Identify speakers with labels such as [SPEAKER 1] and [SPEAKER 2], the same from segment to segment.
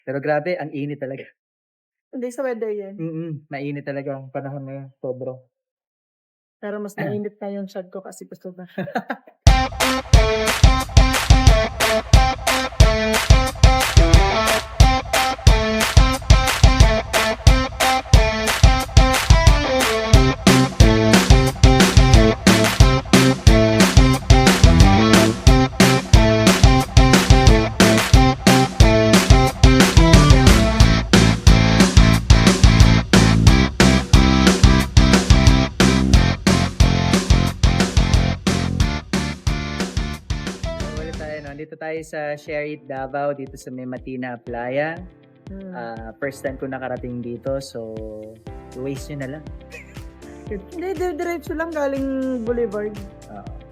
[SPEAKER 1] Pero grabe ang init talaga.
[SPEAKER 2] Hindi sa weather 'yan.
[SPEAKER 1] Mainit talaga ang panahon ngayon, sobra.
[SPEAKER 2] Pero mas mainit na yung tiyan ko kasi gusto na.
[SPEAKER 1] Ulit tayo 'no, dito tayo sa Share It Davao dito sa may Matina Playa.
[SPEAKER 2] Hmm.
[SPEAKER 1] First time ko nakarating dito so i-waste nyo na lang.
[SPEAKER 2] Hindi, diretso lang galing Boulevard.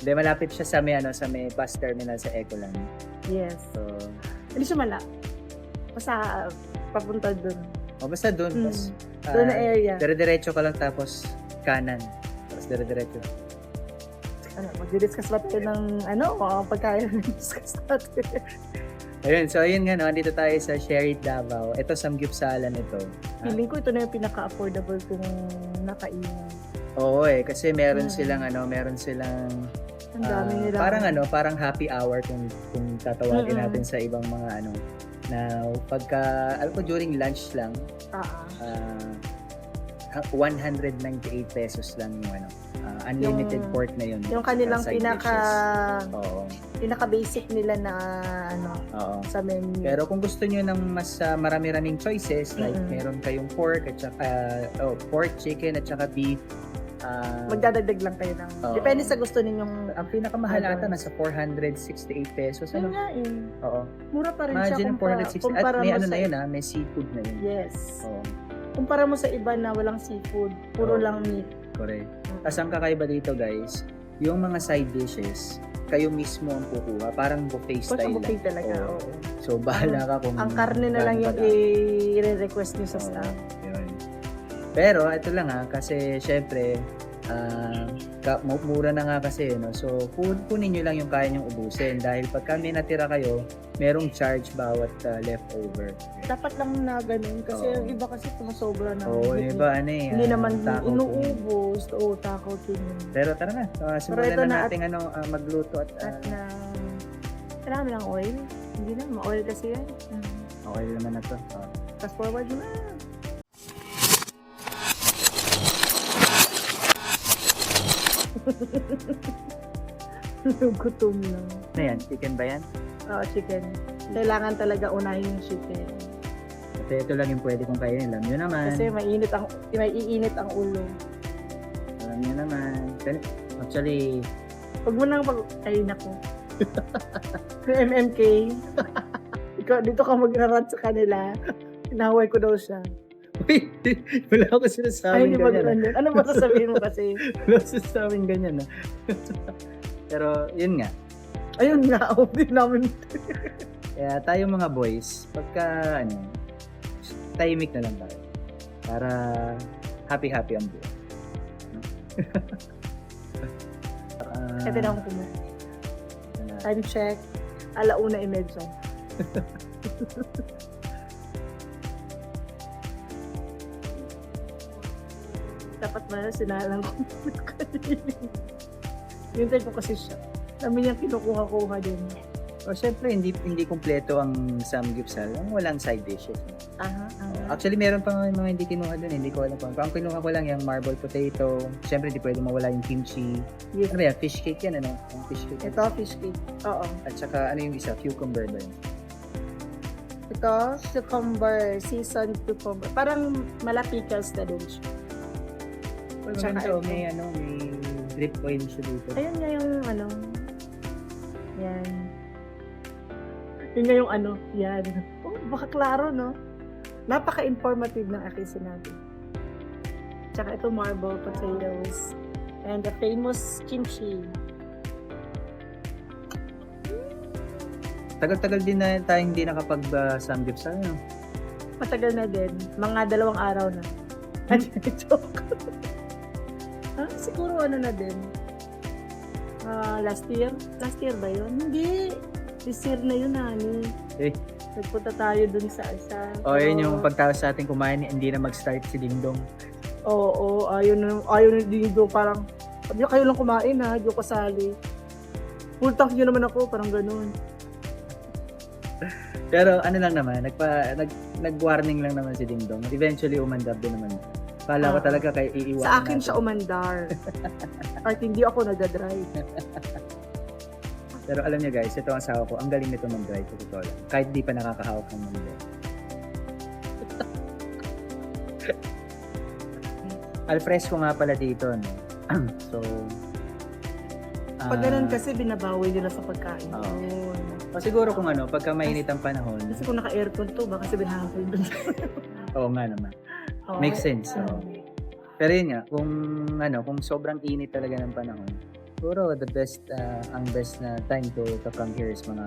[SPEAKER 1] Hindi, malapit siya sa may ano, sa may bus terminal sa Ecoland.
[SPEAKER 2] Yes.
[SPEAKER 1] So,
[SPEAKER 2] Hindi siya basta papunta dun.
[SPEAKER 1] basta doon.
[SPEAKER 2] Mm.
[SPEAKER 1] Tapos,
[SPEAKER 2] Doon na area.
[SPEAKER 1] dire-diretso ka lang tapos kanan. Tapos dire-diretso.
[SPEAKER 2] Magdi-discuss ba tayo ng mga pagkain na discuss natin?
[SPEAKER 1] Ayun, so ayun nga no, dito tayo sa Share It Davao. Ito samgyupsalan ito.
[SPEAKER 2] Feeling ko ito na yung pinaka-affordable kong nakainan.
[SPEAKER 1] Oo kasi meron silang meron silang
[SPEAKER 2] Ang dami nila.
[SPEAKER 1] parang happy hour kung tatawagin natin sa ibang mga na pagka alam ko during lunch lang 198 pesos lang yung unlimited pork na yun.
[SPEAKER 2] Yung kanilang
[SPEAKER 1] side
[SPEAKER 2] pinaka-basic nila na
[SPEAKER 1] Oo.
[SPEAKER 2] sa menu.
[SPEAKER 1] Pero kung gusto niyo ng mas marami-raming choices, like meron kayong pork at saka pork, chicken at saka beef.
[SPEAKER 2] Magdadagdag lang kayo ng depende sa gusto ninyong.
[SPEAKER 1] Ang pinakamahal ata nasa 468 pesos.
[SPEAKER 2] Yun nga
[SPEAKER 1] Oo.
[SPEAKER 2] mura pa rin siya
[SPEAKER 1] Imagine 460 at may na yun may seafood na yun.
[SPEAKER 2] Yes.
[SPEAKER 1] Oo.
[SPEAKER 2] Kumpara mo sa iba na walang seafood, puro lang meat.
[SPEAKER 1] Correct. Tapos ang kakaiba dito guys, yung mga side dishes, kayo mismo ang kukuha. Parang buffet style
[SPEAKER 2] Buffet
[SPEAKER 1] lang.
[SPEAKER 2] talaga,
[SPEAKER 1] Oo.
[SPEAKER 2] oo.
[SPEAKER 1] So bahala ka kung
[SPEAKER 2] Ang karne na lang yung i-request nyo sa staff.
[SPEAKER 1] Yun. Pero ito lang kasi syempre mura na nga kasi no. So kunin nyo lang yung kaya nyong ubusin dahil pagka may natira kayo, merong charge bawat leftover.
[SPEAKER 2] Dapat lang na ganun kasi yung iba kasi sumasobra na.
[SPEAKER 1] Yung iba
[SPEAKER 2] hindi naman inuubos.
[SPEAKER 1] Oo,
[SPEAKER 2] takaw din.
[SPEAKER 1] Pero tara na, simulan na natin magluto at
[SPEAKER 2] kailangan ng oil. Hindi na, ma-oil kasi yan.
[SPEAKER 1] Okay naman na to.
[SPEAKER 2] Fast forward mo na. Gutom lang.
[SPEAKER 1] Ano yan? Chicken ba yan?
[SPEAKER 2] Oo, chicken. Kailangan talaga unahin yung chicken.
[SPEAKER 1] Kasi ito lang yung pwede kong kainin. Alam nyo naman.
[SPEAKER 2] Kasi maiinit ang ulo.
[SPEAKER 1] Alam nyo naman. Actually,
[SPEAKER 2] huwag mo nang pag-kain ako. MMK. Ikaw, dito ka mag-rant sa kanila. Hinahaway ko daw siya.
[SPEAKER 1] uy, wala ako sinasabing ganyan.
[SPEAKER 2] Ano ba sasabihin mo kasi?
[SPEAKER 1] Wala sinasabing ganyan. Pero, yun nga.
[SPEAKER 2] Ayun nga, din namin.
[SPEAKER 1] Kaya tayo mga boys, pagka tahimik na lang tayo. Para happy-happy ang buhay.
[SPEAKER 2] Ito na ako kumain. Time check. 1:30. Dapat ba sinalang ko. Yung time ko kasi siya. Dami niyang kinukuha-kuha din.
[SPEAKER 1] O syempre, hindi kumpleto ang samgyeopsal. Ang walang side dishes. Actually, meron pa mga hindi kinuha doon. Hindi ko alam pa. Ang kinuha ko lang yung marble potato. Syempre, hindi pwede mawala yung kimchi.
[SPEAKER 2] Yes.
[SPEAKER 1] Ano yan? Fish cake yan, ano? Yung fish cake.
[SPEAKER 2] Ito, fish cake. Oo.
[SPEAKER 1] At saka, ano yung isa? Cucumber ba yun?
[SPEAKER 2] Ito, cucumber. Seasoned cucumber. Parang pickles na din siya.
[SPEAKER 1] Tsaka may drip oil siya dito.
[SPEAKER 2] Ayun nga yung yan. Yun nga yung yan. Oh, baka klaro, no? Napaka-informative ng aking sinabi. Tsaka ito, marble potatoes. And the famous kimchi.
[SPEAKER 1] Tagal-tagal din na tayo hindi nakapag-samgyeopsal, no?
[SPEAKER 2] Matagal na din. Mga 2 araw na. Joke. Siguro na din. Last year? Last year ba yun? Hindi. This year na yun, honey. Nagpunta tayo dun sa isa.
[SPEAKER 1] O, yun yung pagtawas sa ating kumain, hindi na mag-start si Dingdong.
[SPEAKER 2] Oo, ayaw na dito. Parang, sabi niya, kayo lang kumain ha, di ko kasali. Full tank nyo naman ako, parang ganun.
[SPEAKER 1] Pero ano lang naman, nag-warning lang naman si Dingdong. At eventually, umandar din naman. Kala ko talaga kay iiwan.
[SPEAKER 2] Sa akin siya umandar. Kahit hindi ako nagdadrive.
[SPEAKER 1] Pero alam niyo guys, ito ang asawa ko, ang galing nito mag-drive sa totoo lang. Kahit di pa nakakahawak ng manual. Alfresco nga pala dito, no? So,
[SPEAKER 2] Pag ganun kasi, binabawi nila sa pagkain.
[SPEAKER 1] Oo. Siguro kung ano, pagka mainit ang panahon,
[SPEAKER 2] Kasi kung naka-aircon to, baka sabihin hapon dun.
[SPEAKER 1] oo nga naman. Makes sense. So. Pero yun nga, kung sobrang init talaga ng panahon, siguro ang best na time to come here is mga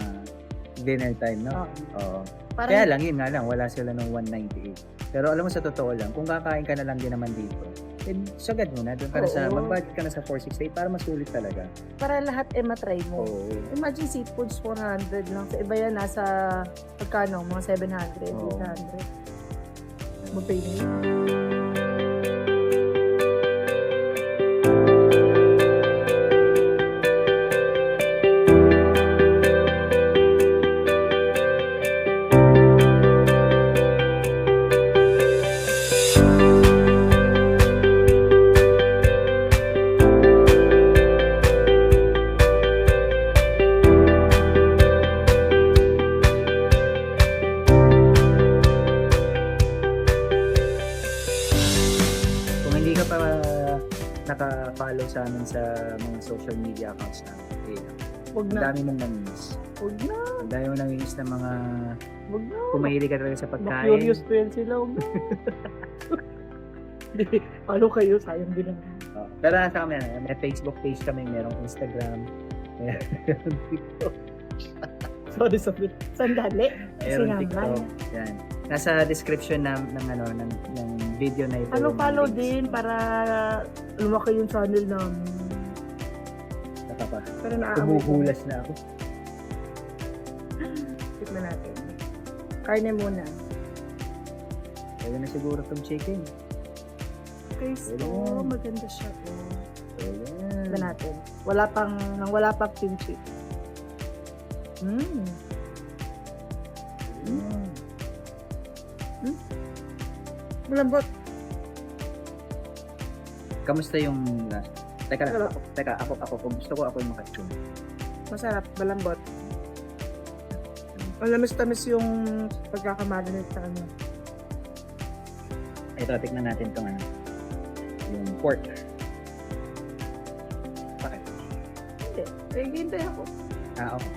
[SPEAKER 1] dinner time, no? Oo. Kaya lang, yun nga lang, wala sila ng 198. Pero alam mo sa totoo lang, kung kakain ka na lang din naman dito, then sagad mo na, doon ka na sa, mag-budget ka na sa 468 para masulit talaga.
[SPEAKER 2] Para lahat matry mo.
[SPEAKER 1] Oo.
[SPEAKER 2] Imagine seafoods 400 lang. Sa iba yan, nasa pagkano, mga 700,
[SPEAKER 1] Oo.
[SPEAKER 2] 800. Buffet na yun.
[SPEAKER 1] Naka-follow sa amin sa mga social media accounts namin.
[SPEAKER 2] Huwag
[SPEAKER 1] Ang
[SPEAKER 2] na.
[SPEAKER 1] dami mong namimiss.
[SPEAKER 2] Huwag na.
[SPEAKER 1] Ang dami mong namimiss ng mga
[SPEAKER 2] Huwag na.
[SPEAKER 1] pumahilig ka talaga sa pagkain.
[SPEAKER 2] Curious pa yan sila. Huwag na. Follow kayo, sayang din naman.
[SPEAKER 1] Oh, pero nasa kami, may Facebook page kami, merong Instagram, merong TikTok.
[SPEAKER 2] Sorry. Sandali.
[SPEAKER 1] Meron
[SPEAKER 2] Kasi
[SPEAKER 1] TikTok.
[SPEAKER 2] naman.
[SPEAKER 1] Yan. Nasa description ng video na ito.
[SPEAKER 2] Follow
[SPEAKER 1] yung links.
[SPEAKER 2] din para lumaki yung channel namin.
[SPEAKER 1] Saka pa.
[SPEAKER 2] Pero naaamoy ko.
[SPEAKER 1] Humuhulas na ako.
[SPEAKER 2] Tikman natin. Karne muna.
[SPEAKER 1] Pwede na siguro itong chicken.
[SPEAKER 2] Okay, so
[SPEAKER 1] Ayan.
[SPEAKER 2] maganda siya.
[SPEAKER 1] Ayan.
[SPEAKER 2] Tikman natin. Wala pang kimchi. Mm.
[SPEAKER 1] Ayan.
[SPEAKER 2] Malambot.
[SPEAKER 1] Kamusta yung Teka lang.
[SPEAKER 2] Sarap.
[SPEAKER 1] Teka, ako. Kung gusto ko, ako yung makachun.
[SPEAKER 2] Masarap, malambot. Malamis-tamis yung pagkakamarinate sa ano.
[SPEAKER 1] Ito, tignan natin itong yung pork. Bakit?
[SPEAKER 2] Hindi. Hintay ako.
[SPEAKER 1] Okay.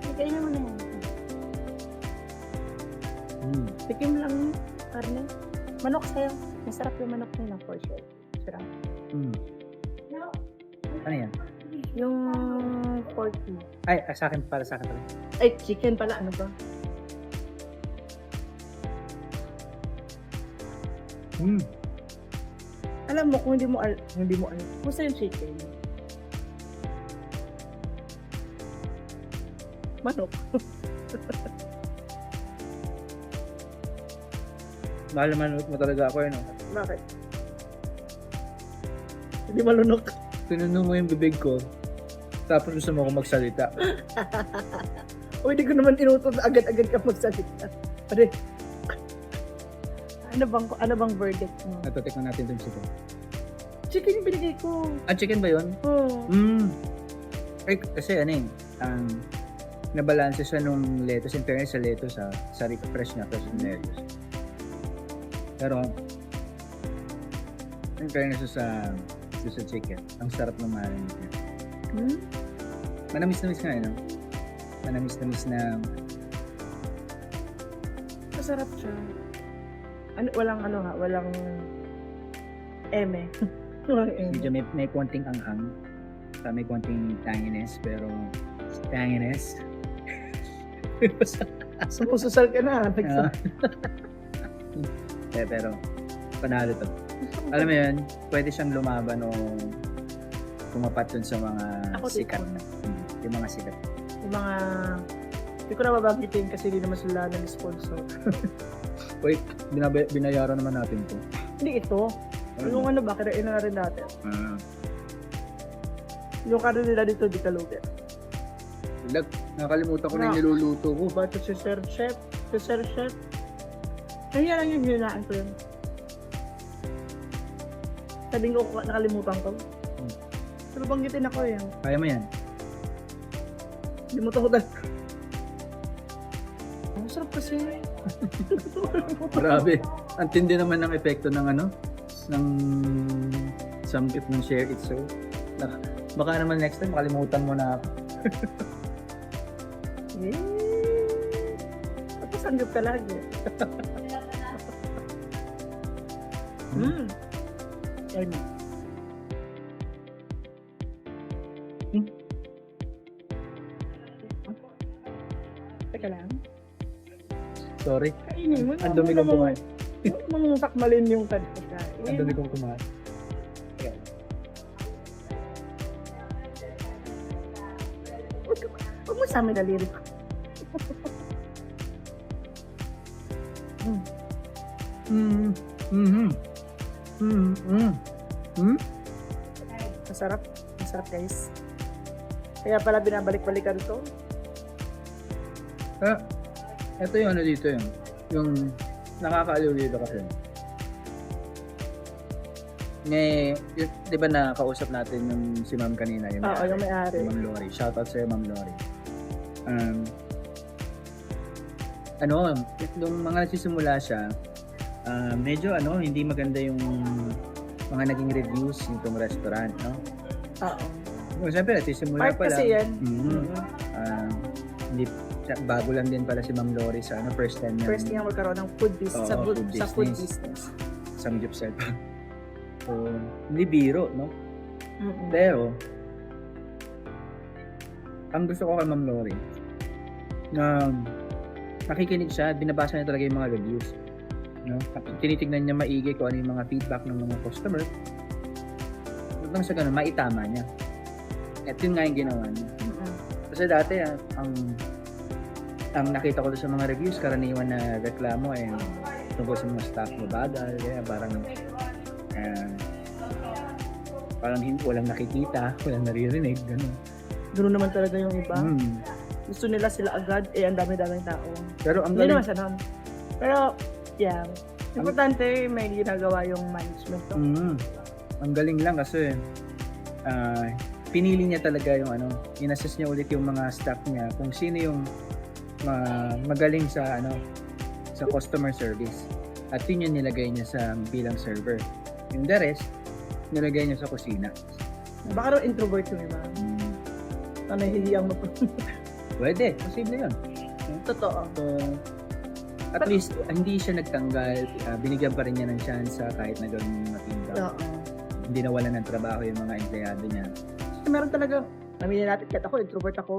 [SPEAKER 2] Hintay naman na yan. Tikim lang yung karne. Manok sa'yo. Masarap yung manok nila for sure. Sarap.
[SPEAKER 1] Ano yan?
[SPEAKER 2] Yung porky.
[SPEAKER 1] Ay, sa akin pala.
[SPEAKER 2] Ay, chicken pala. Ano ba? Alam mo, kung hindi mo alam. Kumusta yung chicken? Manok.
[SPEAKER 1] Mahal naman mo talaga ako yun.
[SPEAKER 2] Bakit? Hindi malunok.
[SPEAKER 1] Tinanong mo yung bibig ko, tapos gusto mo akong magsalita.
[SPEAKER 2] O hindi ko naman inutos na agad-agad ka magsalita. Pare. Ano bang verdict mo?
[SPEAKER 1] Natatikman natin itong chicken.
[SPEAKER 2] Chicken yung binigay ko.
[SPEAKER 1] Chicken ba yun?
[SPEAKER 2] Oh.
[SPEAKER 1] Ay, kasi nabalanse siya nung lettuce. In fairness sa lettuce, fresh na yung lettuce. Pero, in fairness sa chicken, ang sarap ng marinate niya. Manamis-namis nga, no? Manamis-namis na...
[SPEAKER 2] Masarap siya. Walang eme.
[SPEAKER 1] Medyo may konting anghang. May konting tanginess, pero... Tanginess?
[SPEAKER 2] Sumususal ka na.
[SPEAKER 1] Pero, panalo to. Alam mo yun, pwede siyang lumaban o tumapat dun sa mga
[SPEAKER 2] Ako
[SPEAKER 1] sikat
[SPEAKER 2] dito.
[SPEAKER 1] na. Yung mga sikat.
[SPEAKER 2] Yung mga Hindi ko na babanggitin kasi hindi naman sila nag-sponsor.
[SPEAKER 1] Wait, binayaran naman natin to.
[SPEAKER 2] Hindi ito. Yung ano ba, kirain na rin natin. Yung karin nila dito, di kalugi.
[SPEAKER 1] Nakalimutan ko na yung
[SPEAKER 2] Na.
[SPEAKER 1] niluluto ko.
[SPEAKER 2] Ba ito si Sir Chef? Si Sir Chef? Kaya lang yung ginaan ko yun. Sabi ko, nakalimutan ko. Pero banggitin ako eh.
[SPEAKER 1] Kaya mo yan?
[SPEAKER 2] Limutan ko talaga. Ang sarap kasi.
[SPEAKER 1] Grabe. Ang tindi naman ng epekto ng ano? Ng samgip ng share it so. Baka naman next time makalimutan mo na ako.
[SPEAKER 2] Yeah. Tapos sanggap ka lagi. Ayun. Teka lang.
[SPEAKER 1] Sorry.
[SPEAKER 2] Kainin mo.
[SPEAKER 1] Ang dumi kong kumain.
[SPEAKER 2] Mga sakmalin yung kanina.
[SPEAKER 1] Ang dumi kong kumain.
[SPEAKER 2] Huwag mo sa amin nalirik. Masarap. Masarap guys. Kaya pala binabalik-balikan to.
[SPEAKER 1] Ito yung ano dito yun. Yung nakakaaliw dito kasi. Di ba nakausap natin yung si Ma'am kanina? Yung
[SPEAKER 2] Oo, yung may-ari.
[SPEAKER 1] Si Ma'am Lori. Shoutout sa'yo, Ma'am Lori. Nung mga nagsisimula siya, medyo hindi maganda yung mga naging reviews nitong restaurant, no?
[SPEAKER 2] Oo.
[SPEAKER 1] Siyempre, nagsisimula
[SPEAKER 2] Part
[SPEAKER 1] pa lang.
[SPEAKER 2] kasi yan.
[SPEAKER 1] Hindi, bago lang din pala si Ma'am Lori sa first time niya.
[SPEAKER 2] First niya magkaroon ng food business.
[SPEAKER 1] Oo,
[SPEAKER 2] Sa food
[SPEAKER 1] business.
[SPEAKER 2] business.
[SPEAKER 1] Samgyupsal. So, hindi biro, no?
[SPEAKER 2] Mm-mm.
[SPEAKER 1] Pero, ang gusto ko kay Ma'am Lori, na nakikinig siya, binabasa niya talaga yung mga reviews. No? Tinitignan niya maigi kung ano yung mga feedback ng mga customer. Nang sa ganun, maitama niya. At yun nga yung ginawa niya.
[SPEAKER 2] Mm-mm.
[SPEAKER 1] Kasi dati, ang nakita ko sa mga reviews, karaniwan na reklamo ay tungkol sa mga staff mabagal, kaya parang walang nakikita, walang naririnig, gano'n.
[SPEAKER 2] Ganoon naman talaga yung iba. Gusto nila sila agad, ang dami-daming tao.
[SPEAKER 1] Pero ang
[SPEAKER 2] Hindi
[SPEAKER 1] galing,
[SPEAKER 2] naman siya nun. Pero, yeah. Importante, may ginagawa yung management.
[SPEAKER 1] ang galing lang kasi pinili niya talaga yung inassess niya ulit yung mga staff niya kung sino yung magaling sa sa customer service. At yun yung nilagay niya sa bilang server. Yung the rest, nilagay niya sa kusina.
[SPEAKER 2] Baka raw introvert yung iba. Na nahihiyang mo.
[SPEAKER 1] Pwede, posible yun.
[SPEAKER 2] Totoo.
[SPEAKER 1] So, at least, hindi siya nagtanggal. Binigyan pa rin niya ng chance kahit na gawin yung mga team job.
[SPEAKER 2] Oo.
[SPEAKER 1] Hindi nawalan ng trabaho yung mga empleyado niya.
[SPEAKER 2] Kasi meron talaga, aminin natin, kahit ako, introvert ako.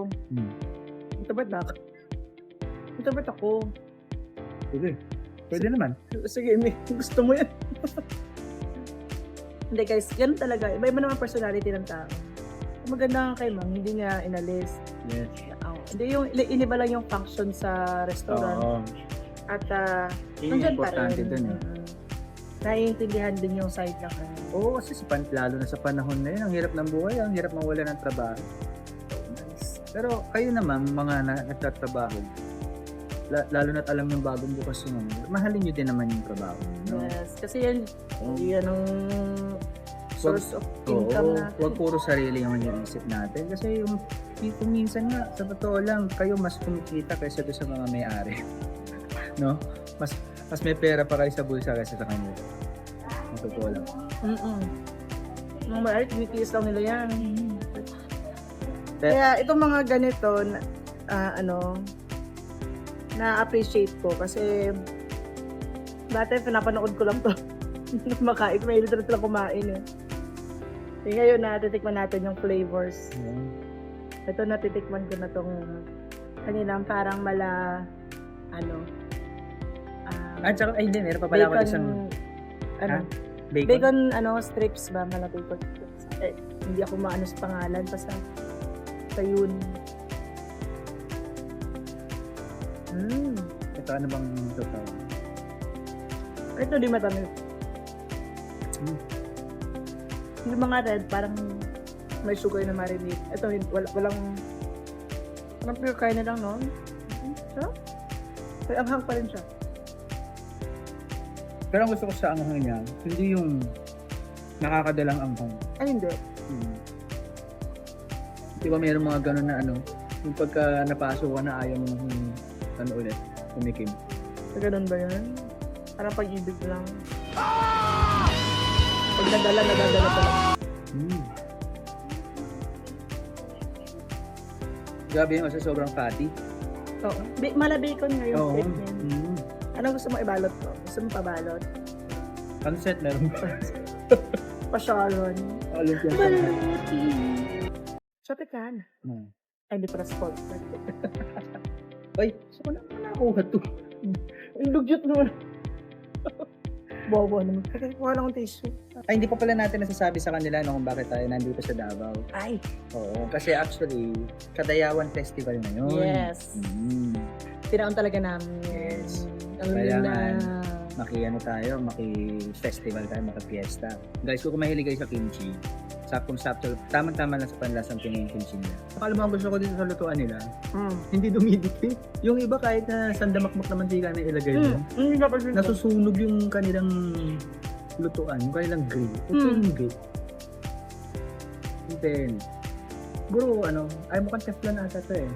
[SPEAKER 2] Introvert na ako. Introvert ako.
[SPEAKER 1] Pwede naman.
[SPEAKER 2] Sige, may gusto mo yan. Hindi guys, ganun talaga. Iba-iba naman personality ng tao. Maganda nga kay Ma'am, hindi niya inalis.
[SPEAKER 1] Yes.
[SPEAKER 2] Hindi yung iniba lang yung function sa restaurant.
[SPEAKER 1] Oo.
[SPEAKER 2] At
[SPEAKER 1] Yun yung
[SPEAKER 2] nandyan pa
[SPEAKER 1] importante
[SPEAKER 2] rin.
[SPEAKER 1] dun eh.
[SPEAKER 2] Naiintindihan din yung side na kanya.
[SPEAKER 1] Oo, kasi lalo na sa panahon na yun, ang hirap ng buhay, ang hirap mawala ng trabaho. Pero kayo naman, mga nagtatrabaho, lalo na't alam yung bagong bukas yung mahalin nyo din naman yung trabaho. No?
[SPEAKER 2] Yes, kasi yan ang source of income natin.
[SPEAKER 1] Huwag puro sarili yung iniisip natin. Kasi yung minsan nga, sa totoo lang, kayo mas kumikita kaysa doon sa mga may-ari. No? Mas may pera pa kayo sa bulsa kaysa sa kanila. Ang totoo lang.
[SPEAKER 2] Mga may-ari, tinitiis lang nila yan. Kaya itong mga ganito, na-appreciate ko kasi dati pinapanood ko lang to. Makain, may ilito na sila kumain eh. Ngayon natitikman natin yung flavors. Ito natitikman ko na tong kanina parang
[SPEAKER 1] Tsaka, hindi, meron pa pala ako isang
[SPEAKER 2] bacon strips ba, mala bacon strips. Hindi ako maano sa pangalan, basta yun.
[SPEAKER 1] Ito ano bang totoo?
[SPEAKER 2] Ito di matamis. Yung mga red, parang may sugar na marinate. Ito, walang pure kain na lang, no? Sarap. May anghang pa rin siya.
[SPEAKER 1] Pero ang gusto ko sa anghang niya, hindi yung nakakadalang anghang.
[SPEAKER 2] Ay, hindi.
[SPEAKER 1] Di ba mayroong mga ganun na ano, yung pagka napasok ka na ayaw mo ano ulit, tumikim.
[SPEAKER 2] So, ganun ba yun? Parang pag-ibig lang. Pag nadala pa lang.
[SPEAKER 1] Grabe yung sa sobrang fatty.
[SPEAKER 2] Oo. Mala bacon nga yung
[SPEAKER 1] Oo.
[SPEAKER 2] steak niya. Anong gusto mo ibalot ko? Gusto mo pabalot?
[SPEAKER 1] Pancet meron pa.
[SPEAKER 2] Pa-sharon.
[SPEAKER 1] Alam ko
[SPEAKER 2] Baluti. Sabi ka na. Ay, di para sponsor.
[SPEAKER 1] Ay, saan ko na nakuha to?
[SPEAKER 2] Ang dugyot naman. Bobo naman. Kasi kuha lang ang tissue.
[SPEAKER 1] Ay, hindi pa pala natin nasasabi sa kanila no, kung bakit tayo nandito sa Davao.
[SPEAKER 2] Ay.
[SPEAKER 1] Oo, kasi actually, Kadayawan Festival na yun.
[SPEAKER 2] Yes. Tinaon talaga namin.
[SPEAKER 1] Yes.
[SPEAKER 2] Alam mo
[SPEAKER 1] Kailangan
[SPEAKER 2] na.
[SPEAKER 1] Maki-ano tayo, maki-festival tayo, maki-fiesta. Guys, kung mahilig kayo sa kimchi, saktong-sakto, tamang-tama lang sa panlasang Pinoy kimchi nila. Alam mo, ang gusto ko dito sa lutuan nila, hindi dumidikit. Yung iba kahit na sandamakmak na mantika na ilagay mo,
[SPEAKER 2] Hindi dapat dito.
[SPEAKER 1] nasusunog yung kanilang lutuan, yung kanilang grill. Ito yung grill. And then, siguro, ay mukhang teflon ata to eh.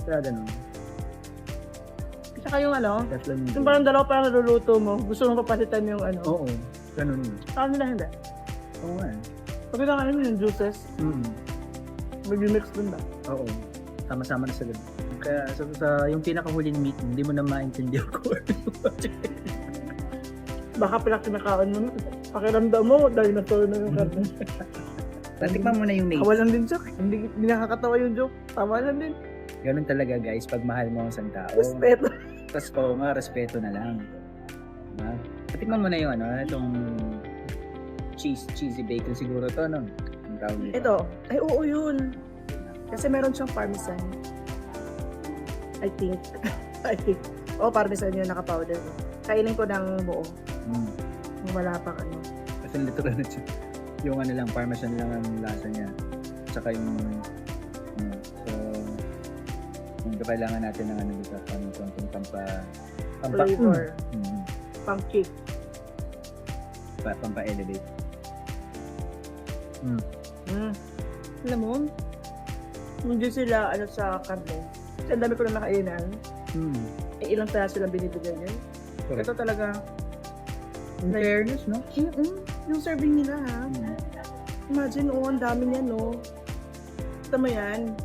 [SPEAKER 1] Kaya ganun.
[SPEAKER 2] Saka yung
[SPEAKER 1] Teflon
[SPEAKER 2] yung parang dalawa parang naluluto mo, gusto mo papalitan yung
[SPEAKER 1] Oo, ganun yun.
[SPEAKER 2] Saka nila hindi.
[SPEAKER 1] Oo nga.
[SPEAKER 2] Pag kailangan mo yung juices, mag-mix dun ba?
[SPEAKER 1] Oo. Sama-sama na sila. Kaya sa yung pinakahuling meat, hindi mo na maintindihan ko.
[SPEAKER 2] Baka pala kinakaon mo, pakiramdam mo, dinosaur na yung karne.
[SPEAKER 1] Natikman mo na yung native.
[SPEAKER 2] Tawa lang din siya. Hindi nakakatawa yung joke. Tawa lang din.
[SPEAKER 1] Ganun talaga guys, pag mahal mo ang isang tao.
[SPEAKER 2] Respeto.
[SPEAKER 1] Tapos oo nga, respeto na lang. Diba? Natikman mo na yung itong cheesy bacon siguro to, no? Ang tawag dito.
[SPEAKER 2] Ito. Ay, oo yun. Kasi meron siyang parmesan. I think. Oo, parmesan yun, naka-powder. Kainin ko ng buo. Yung wala pang
[SPEAKER 1] Kasi literal na siya. Yung lang, parmesan lang ang lasa niya. Tsaka yung so kung kailangan natin ng dito, konting
[SPEAKER 2] flavor. Pang kick.
[SPEAKER 1] Pampa-elevate.
[SPEAKER 2] Alam mo, hindi sila sa karne. Kasi ang dami ko na nakainan. Ilang peraso lang binibigyan yun.
[SPEAKER 1] Correct.
[SPEAKER 2] Ito talaga,
[SPEAKER 1] In fairness, no?
[SPEAKER 2] yung serving nila ha. Imagine, ang dami niya, no? Tama yan.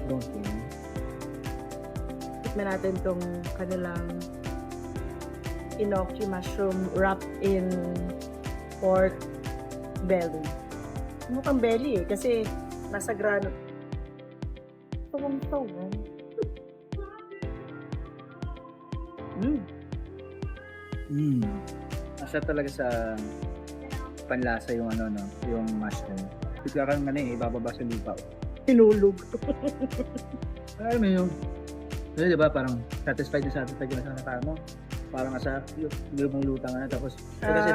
[SPEAKER 1] Okay.
[SPEAKER 2] Tikman natin tong kanilang enoki mushroom wrapped in pork belly. Mukhang belly kasi nasa grano. Tawang-tawang.
[SPEAKER 1] Nasa talaga sa panlasa yung yung mushroom. Bigla kang ibababa sa lupa.
[SPEAKER 2] Hinulog.
[SPEAKER 1] Alam mo yung, di ba parang satisfied ka na sa nakakain mo. Parang nasa yung lutang na tapos kasi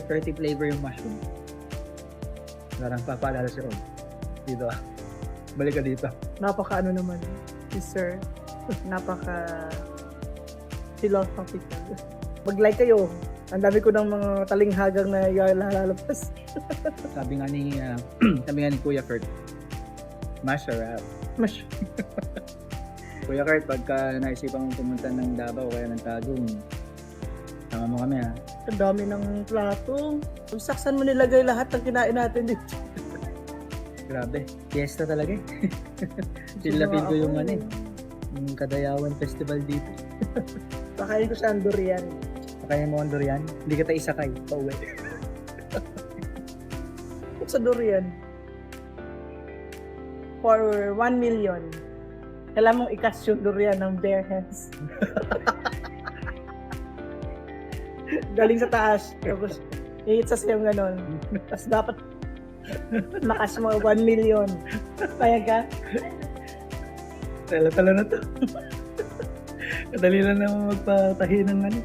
[SPEAKER 1] earthy flavor yung mushroom. Parang papaalala si Ron. Dito balik ka dito.
[SPEAKER 2] Napaka naman, sir. Napaka philosophical. Mag-like kayo. Ang dami ko ng mga talinghagang na lalabas.
[SPEAKER 1] Sabi nga ni Kuya Kurt, mash or wrap?
[SPEAKER 2] Mash.
[SPEAKER 1] Kuya Kurt, pagka naisipan mong pumunta ng Davao kaya ng Tagum, tama mo kami ha.
[SPEAKER 2] Ang dami ng plato. Saksan mo nilagay lahat ng kinain natin dito.
[SPEAKER 1] Grabe, fiesta talaga eh. Silapin ko yung yung Kadayawan Festival dito.
[SPEAKER 2] Pakain ko sa durian.
[SPEAKER 1] Kaya mo ang durian, hindi ka tayo isakay, pauwi.
[SPEAKER 2] Sa durian. For 1 million. Kailangan mong ikas yung durian ng bare hands. Galing sa taas. Tapos, ihit sa siyang ganon. Tapos dapat Makas mo 1 million. Payag ka?
[SPEAKER 1] Tala na to. Kadali lang naman magpatahi ng ano.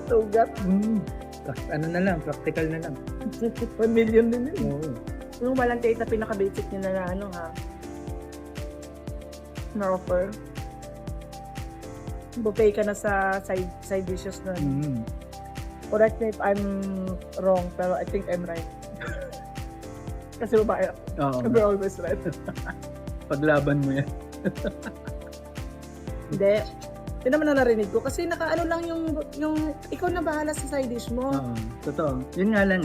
[SPEAKER 2] Sugat.
[SPEAKER 1] Ano na lang, practical na lang.
[SPEAKER 2] 1 million din yun.
[SPEAKER 1] Oo.
[SPEAKER 2] Yung walang date na pinaka-basic nila na ano ha. Na offer. Buffet ka na sa side dishes na. Correct me if I'm wrong, pero I think I'm right. Kasi babae ako.
[SPEAKER 1] Oo.
[SPEAKER 2] We're always right.
[SPEAKER 1] Paglaban mo yan.
[SPEAKER 2] Hindi. Hindi naman na narinig ko. Kasi nakaano lang yung ikaw na bahala sa side dish mo.
[SPEAKER 1] Oo. Totoo. Yun nga lang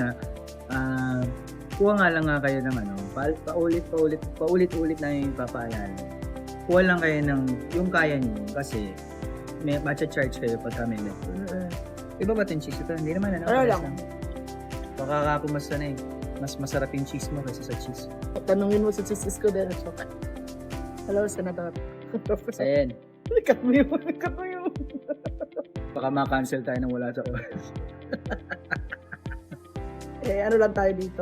[SPEAKER 1] kuha nga lang nga kayo ng ano, paulit-ulit na yung papaalala. Kuha lang kayo ng yung kaya nyo kasi may matcha-charge kayo pagka may leftover. Iba ba itong cheese ito? Hindi naman ano.
[SPEAKER 2] Ano lang.
[SPEAKER 1] Baka kapumasta na eh. Mas masarap yung cheese mo kaysa sa cheese.
[SPEAKER 2] Tanungin mo sa cheese ko din. Hello, Senator.
[SPEAKER 1] Ayan.
[SPEAKER 2] Likat mo yun.
[SPEAKER 1] Baka ma-cancel tayo nang wala sa oras.
[SPEAKER 2] Ano lang tayo dito?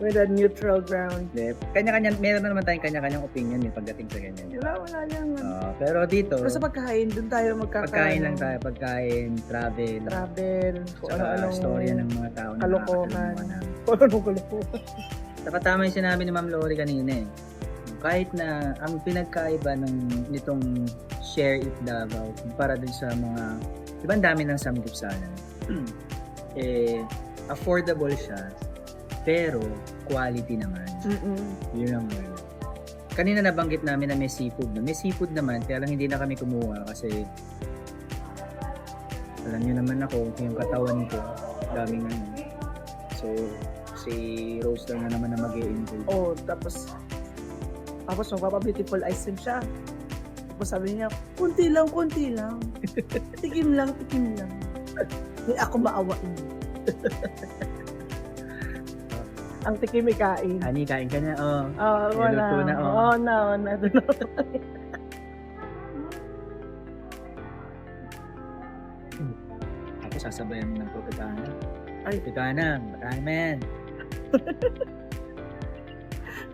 [SPEAKER 2] With a neutral ground.
[SPEAKER 1] Kanya-kanya, meron na naman tayong kanya-kanyang opinion pagdating sa ganyan.
[SPEAKER 2] Wala lang.
[SPEAKER 1] Pero dito,
[SPEAKER 2] Pero sa pagkain, dun tayo
[SPEAKER 1] pagkain lang tayo. Pagkain, travel,
[SPEAKER 2] kung
[SPEAKER 1] saka
[SPEAKER 2] ano-anong
[SPEAKER 1] storya ng mga tao na
[SPEAKER 2] kalokohan.
[SPEAKER 1] nakakatulungan namin.
[SPEAKER 2] Kung anong kalokohan.
[SPEAKER 1] Saka tama yung sinabi ni Ma'am Lori kanina eh. Kahit na ang pinagkaiba nitong Share It Davao para dun sa mga, di ba ang dami ng samgupsalan? Affordable siya, pero quality naman. Yun ang kanina nabanggit namin na may seafood. May seafood naman, kaya lang hindi na kami kumuha kasi alam niyo naman ako, yung katawan ko, daming ano. So, si Rose lang na naman na mag-i-enjoy.
[SPEAKER 2] Tapos magpapa-beautiful ice cream siya. Tapos sabi niya, kunti lang. Tikim lang. Hindi ako maawain. Ang tikim ay kain.
[SPEAKER 1] Ani, kain ka na,
[SPEAKER 2] Wala.
[SPEAKER 1] Niluto na,
[SPEAKER 2] Na.
[SPEAKER 1] Ako sasabayan mo ng propetana.
[SPEAKER 2] Ay.
[SPEAKER 1] Propetana, marami man.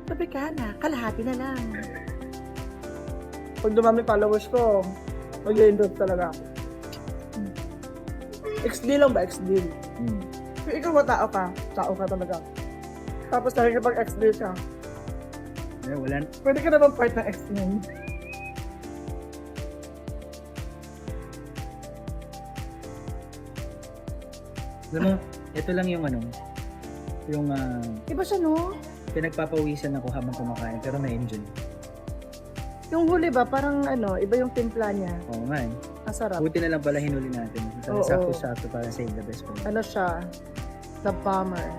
[SPEAKER 2] Sabi ka na, kalahati na lang. Pag dumami followers ko, mag-endorse talaga ako. X-deal lang ba? X-deal. Kung ikaw ba tao ka talaga. Tapos nakikipag X-deal ka.
[SPEAKER 1] Wala.
[SPEAKER 2] Pwede ka naman part ng X-deal.
[SPEAKER 1] Alam mo, ito lang yung
[SPEAKER 2] Iba siya, no?
[SPEAKER 1] pinagpapawisan ako habang kumakain pero na-enjoy.
[SPEAKER 2] Yung huli ba, parang iba yung timpla niya.
[SPEAKER 1] Oo nga eh.
[SPEAKER 2] Ang sarap.
[SPEAKER 1] Buti na lang pala hinuli natin.
[SPEAKER 2] Oo.
[SPEAKER 1] Sakto-sakto para save the best for me.
[SPEAKER 2] Ano siya? The bomber.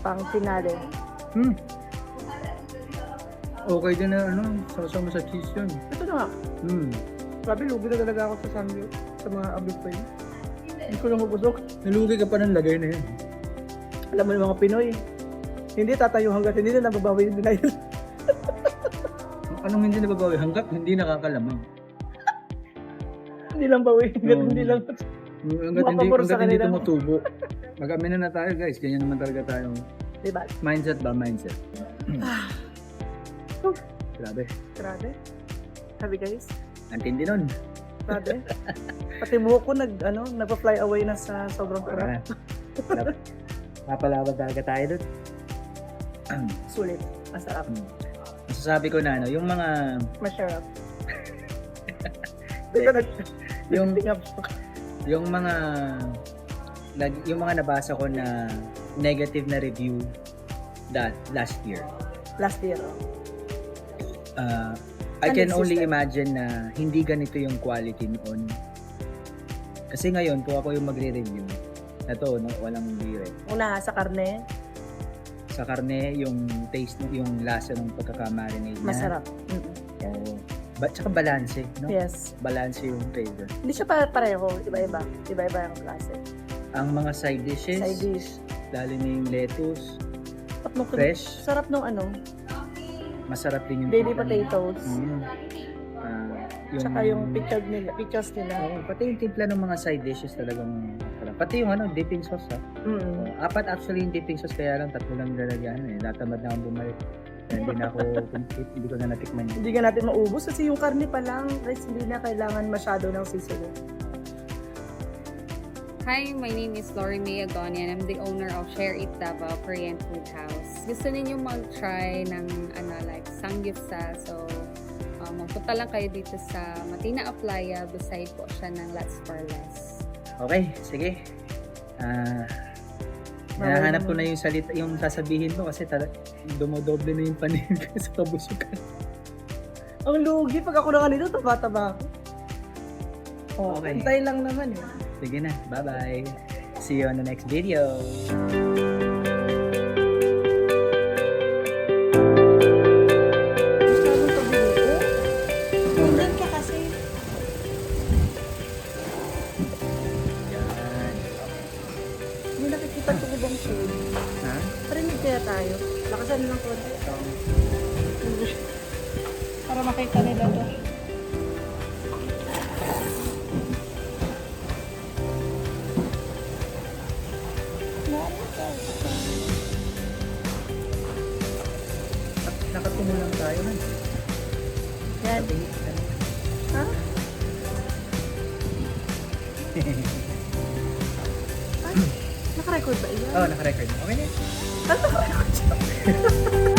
[SPEAKER 2] Pang finale.
[SPEAKER 1] Okay din na sasama sa cheese yun.
[SPEAKER 2] Ito na nga. Sabi, lugi na talaga ako sa mga abot pa yun. Hindi ko lang mabusok.
[SPEAKER 1] Nalugi ka pa ng lagay na yun.
[SPEAKER 2] Alam mo yung mga Pinoy, hindi tatayo hanggat hindi na nababawi yung denial.
[SPEAKER 1] Anong hindi nababawi? Hanggat hindi nakakalamang.
[SPEAKER 2] Hindi lang bawi. Hindi lang.
[SPEAKER 1] Hanggat hindi tumutubo. Mag-amin na tayo guys. Ganyan naman talaga tayo.
[SPEAKER 2] Diba?
[SPEAKER 1] Mindset ba? Mindset. Grabe.
[SPEAKER 2] Sabi guys.
[SPEAKER 1] Antindi nun.
[SPEAKER 2] Grabe. Pati buhok ko nagpa-fly away na sa sobrang sarap.
[SPEAKER 1] Napalawad talaga tayo doon.
[SPEAKER 2] Sulit. Masarap.
[SPEAKER 1] Masasabi ko na yung mga
[SPEAKER 2] Masarap.
[SPEAKER 1] yung mga nabasa ko na negative na review last year. I can only imagine na hindi ganito yung quality noon. Kasi ngayon, kung ako yung magre-review, walang biro.
[SPEAKER 2] Una, sa karne.
[SPEAKER 1] Sa karne, yung taste, yung lasa ng pagkakamarinate niya.
[SPEAKER 2] Masarap.
[SPEAKER 1] Oo. Tsaka balanse, no?
[SPEAKER 2] Yes.
[SPEAKER 1] Balanse yung flavor.
[SPEAKER 2] Hindi siya pareho. Iba-iba. Iba-iba yung klase.
[SPEAKER 1] Ang mga side dishes,
[SPEAKER 2] Side dish.
[SPEAKER 1] lalo na yung lettuce,
[SPEAKER 2] Sarap
[SPEAKER 1] fresh.
[SPEAKER 2] Sarap nung
[SPEAKER 1] Masarap din yung
[SPEAKER 2] baby
[SPEAKER 1] timpla niya.
[SPEAKER 2] potatoes.
[SPEAKER 1] Yung,
[SPEAKER 2] Tsaka yung pickles nila.
[SPEAKER 1] pati yung timpla ng mga side dishes talagang masarap. Pati yung ano, dipping sauce ha.
[SPEAKER 2] Mm.
[SPEAKER 1] Apat actually yung dipping sauce kaya lang 3 lang lalagyan eh. Natamad na akong bumalik. Kaya hindi na ako complete, hindi ko na natikman yun.
[SPEAKER 2] Hindi ka natin maubos kasi yung karne pa lang, guys, hindi na kailangan masyado ng sisiyo.
[SPEAKER 3] Hi, my name is Lori May Agonian. I'm the owner of Share Eat Davao Korean Food House. Gusto ninyo mag-try ng like samgyeopsal, so magpunta lang kayo dito sa Matina Aplaya, beside po siya ng Lots for Less.
[SPEAKER 1] Okay, sige. Hinahanap ko na yung salita, yung sasabihin ko kasi dumodoble na yung panin ko sa kabusukan.
[SPEAKER 2] Ang lugi, pag ako na ganito, taba-taba ako. Oh,
[SPEAKER 1] Okay.
[SPEAKER 2] Antay lang naman eh.
[SPEAKER 1] Sige na, bye-bye. See you on the next video.
[SPEAKER 2] Gusto mo pabili ko? Nandun ka kasi.
[SPEAKER 1] Yan.
[SPEAKER 2] May nakikita ko ibang food.
[SPEAKER 1] Ha?
[SPEAKER 2] Parinig kaya tayo. Lakasan lang konti. Para makita nila to.
[SPEAKER 1] Nakatungo lang tayo na.
[SPEAKER 2] Yan. Ha? Ay, naka-record ba iyan?
[SPEAKER 1] Oh, naka-record. Okay na.
[SPEAKER 2] Naka-record siya.